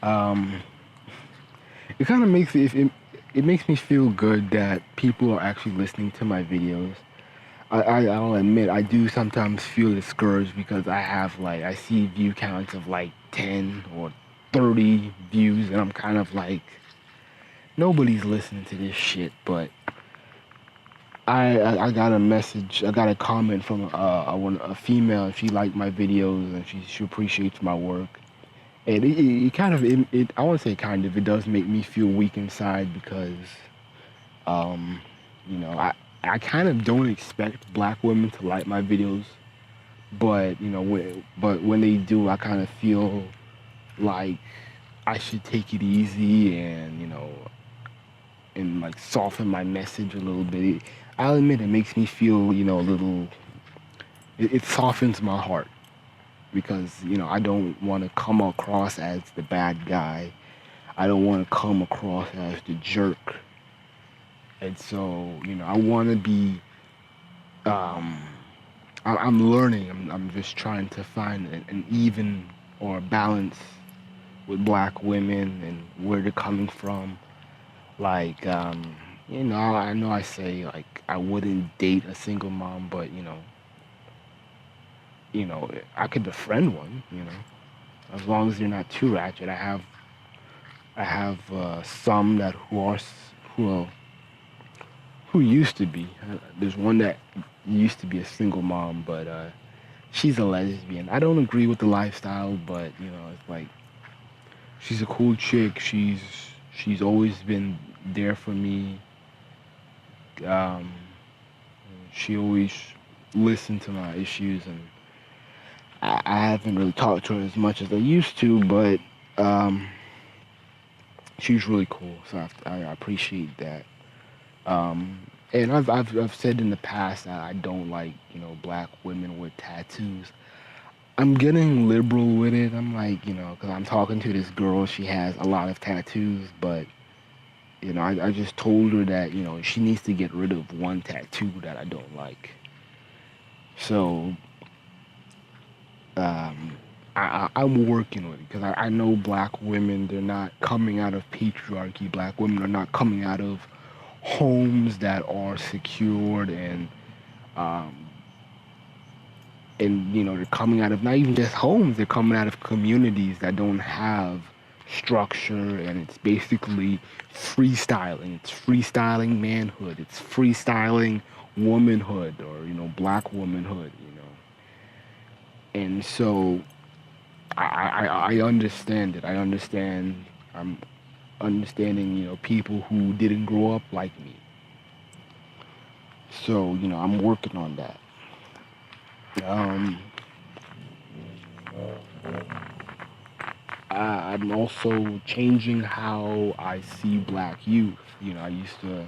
Um, it kind of makes it makes me feel good that people are actually listening to my videos. I'll admit I do sometimes feel discouraged because I see view counts of like 10 or 30 views, and I'm kind of like, nobody's listening to this shit. But I got a message, I got a comment from a female. She liked my videos and she appreciates my work. And it kind of I want to say kind of, it does make me feel weak inside because um you know I kind of don't expect black women to like my videos, but when they do, I kind of feel like I should take it easy and like soften my message a little bit. I'll admit it makes me feel a little. It softens my heart because I don't want to come across as the bad guy. I don't want to come across as the jerk. And so I want to be. Um, I'm learning. I'm just trying to find an even or a balance with black women and where they're coming from. Like, I know I say like I wouldn't date a single mom, but I could befriend one. As long as they're not too ratchet. I have some that who used to be. There's one that used to be a single mom, but she's a lesbian. I don't agree with the lifestyle, but it's like she's a cool chick. She's always been there for me. Um, she always listened to my issues, and I haven't really talked to her as much as I used to, but um, she's really cool. So I appreciate that. And I've said in the past that I don't like black women with tattoos. I'm getting liberal with it. I'm like because I'm talking to this girl. She has a lot of tattoos, but I just told her that she needs to get rid of one tattoo that I don't like. So um, I'm working with it because I know black women. They're not coming out of patriarchy. Black women are not coming out of homes that are secured um, and they're coming out of not even just homes. They're coming out of communities that don't have structure, and it's basically freestyling. It's freestyling manhood. It's freestyling womanhood, or black womanhood. And so I understand it. I understand. I'm understanding people who didn't grow up like me. So I'm working on that. Um, I'm also changing how I see black youth. I used to,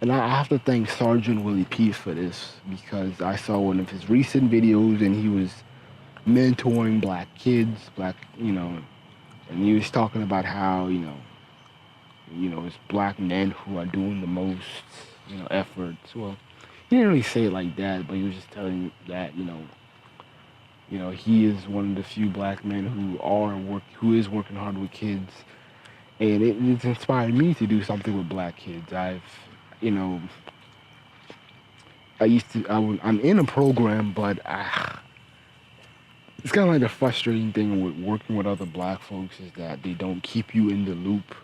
and I have to thank Sergeant Willie Peace for this because I saw one of his recent videos and he was mentoring black kids, and he was talking about how it's black men who are doing the most, efforts. Well, he didn't really say it like that, but he was just telling you that he is one of the few black men who is working hard with kids, and it's inspired me to do something with black kids. You know, I'm in a program, but it's kind of like the frustrating thing with working with other black folks is that they don't keep you in the loop.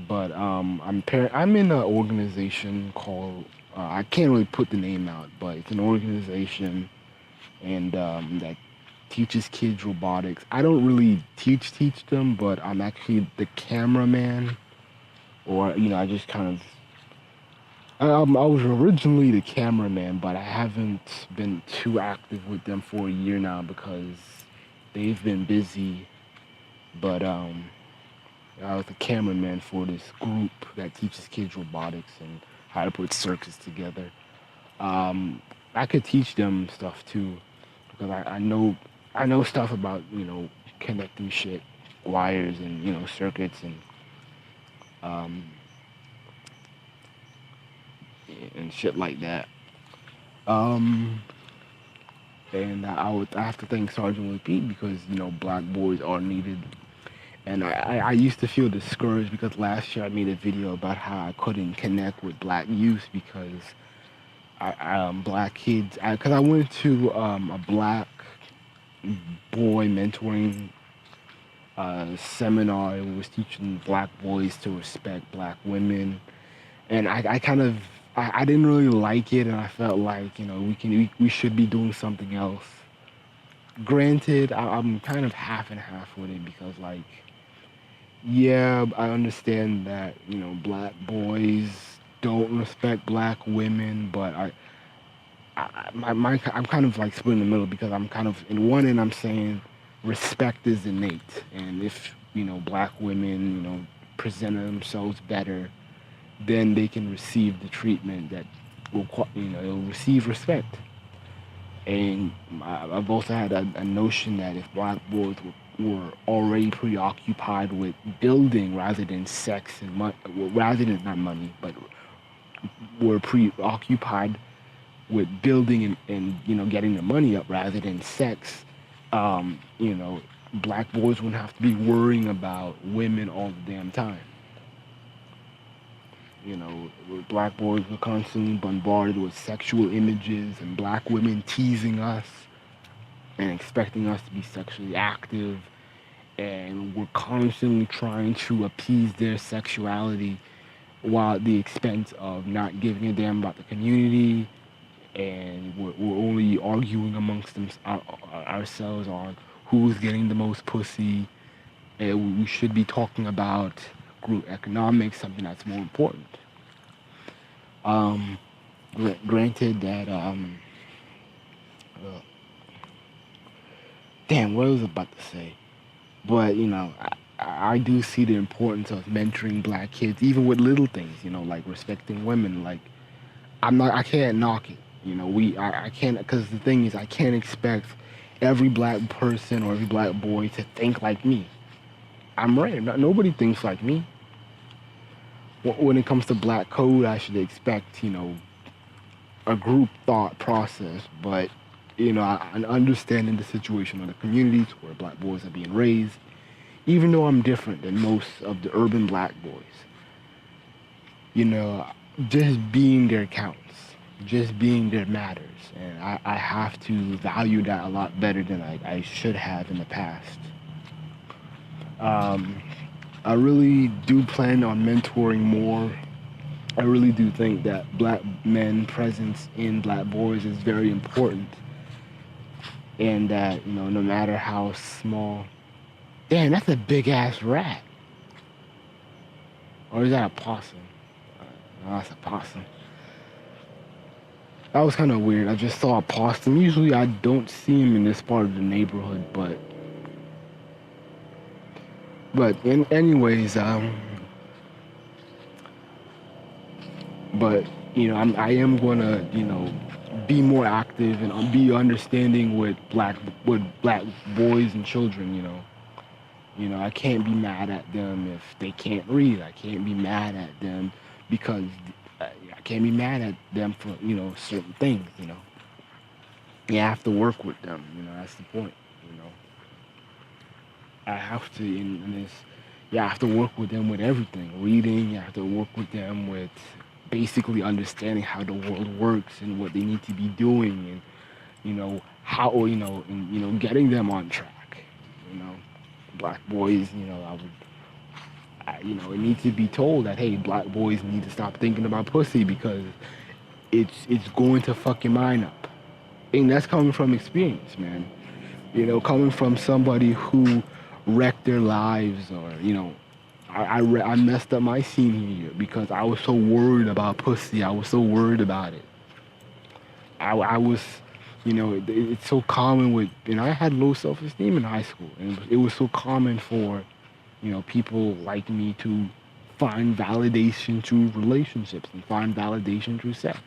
But I'm in an organization called I can't really put the name out, but it's an organization and that teaches kids robotics. I don't really teach them, but I'm actually the cameraman, or I just kind of. I was originally the cameraman, but I haven't been too active with them for a year now because they've been busy. But I was the cameraman for this group that teaches kids robotics and how to put circuits together. I could teach them stuff too because I know stuff about connecting shit, wires and circuits um, and shit like that. Um, And I have to thank Sergeant Repeat because black boys are needed. And I used to feel discouraged because last year I made a video about how I couldn't connect with black youth because black kids because I went to a black boy mentoring seminar. It was teaching black boys to respect black women, and I kind of I didn't really like it, and I felt like we should be doing something else. Granted, I'm kind of half and half with it because yeah, I understand that black boys don't respect black women, but I'm kind of like split in the middle because I'm kind of in one end I'm saying respect is innate, and if black women present themselves better, then they can receive the treatment that they'll receive respect. And I've also had a notion that if black boys were already preoccupied with building rather than sex and rather than not money, but were preoccupied with building and getting the money up rather than sex, um, you know, black boys wouldn't have to be worrying about women all the damn time. Black boys were constantly bombarded with sexual images and black women teasing us and expecting us to be sexually active, and we're constantly trying to appease their sexuality while at the expense of not giving a damn about the community, and we're only arguing amongst ourselves on who's getting the most pussy, and we should be talking about group economics, something that's more important. Um, Granted that, uh, damn, what was I about to say? But I do see the importance of mentoring black kids, even with little things, like respecting women. Like I can't knock it. I can't, because the thing is, I can't expect every black person or every black boy to think like me. I'm right. Nobody thinks like me. When it comes to black code, I should expect, a group thought process. But, I understand in the situation of the communities where black boys are being raised, even though I'm different than most of the urban black boys, you know, just being there counts. Just being there matters. And I have to value that a lot better than I should have in the past. Um, I really do plan on mentoring more. I really do think that black men presence in black boys is very important. And that, no matter how small. Damn, that's a big ass rat. Or is that a possum? No, that's a possum. That was kind of weird. I just saw a possum. Usually I don't see him in this part of the neighborhood, anyways, but I am gonna be more active and be understanding with black boys and children. I can't be mad at them if they can't read. I can't be mad at them because I can't be mad at them for certain things. You have to work with them. That's the point. You know, I have to in this. You have to work with them with everything. Reading. You have to work with them with basically understanding how the world works and what they need to be doing, and how and getting them on track. You know, black boys. It needs to be told that hey, black boys need to stop thinking about pussy because it's going to fuck your mind up. And that's coming from experience, man. Coming from somebody who wrecked their lives, or I messed up my senior year because I was so worried about pussy. I was so worried about it. I was, it's so common with, I had low self-esteem in high school, and it was so common for, people like me to find validation through relationships and find validation through sex.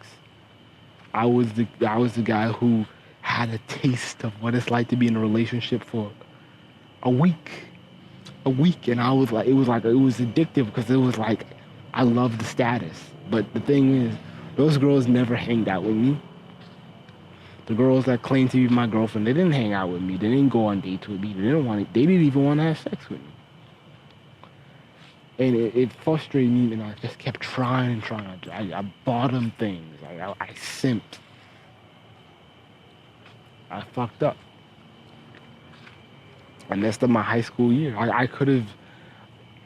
I was the guy who had a taste of what it's like to be in a relationship for a week, and it was addictive because it was like I loved the status. But the thing is, those girls never hanged out with me. The girls that claim to be my girlfriend, they didn't hang out with me. They didn't go on dates with me. They didn't want it. They didn't even want to have sex with me. And it frustrated me, and I just kept trying and trying. I bought them things. I simped. I fucked up. I messed up my high school year. I could have,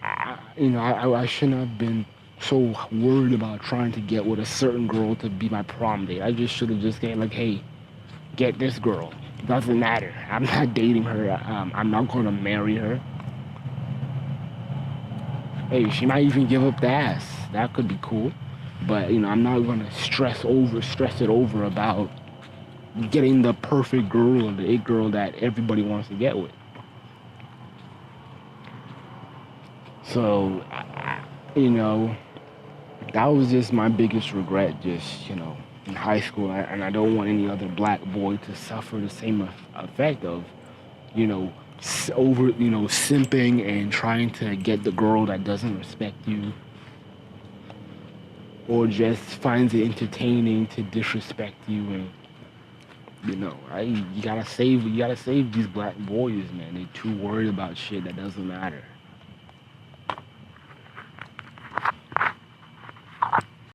I shouldn't have been so worried about trying to get with a certain girl to be my prom date. I just should have just get like, hey, get this girl. Doesn't matter. I'm not dating her. I'm not going to marry her. Hey, she might even give up the ass. That could be cool. But, I'm not going to stress it over about getting the perfect girl or the it girl that everybody wants to get with. So, that was just my biggest regret, just, in high school. And I don't want any other black boy to suffer the same effect of, simping and trying to get the girl that doesn't respect you, or just finds it entertaining to disrespect you. And you gotta save these black boys, man. They're too worried about shit that doesn't matter.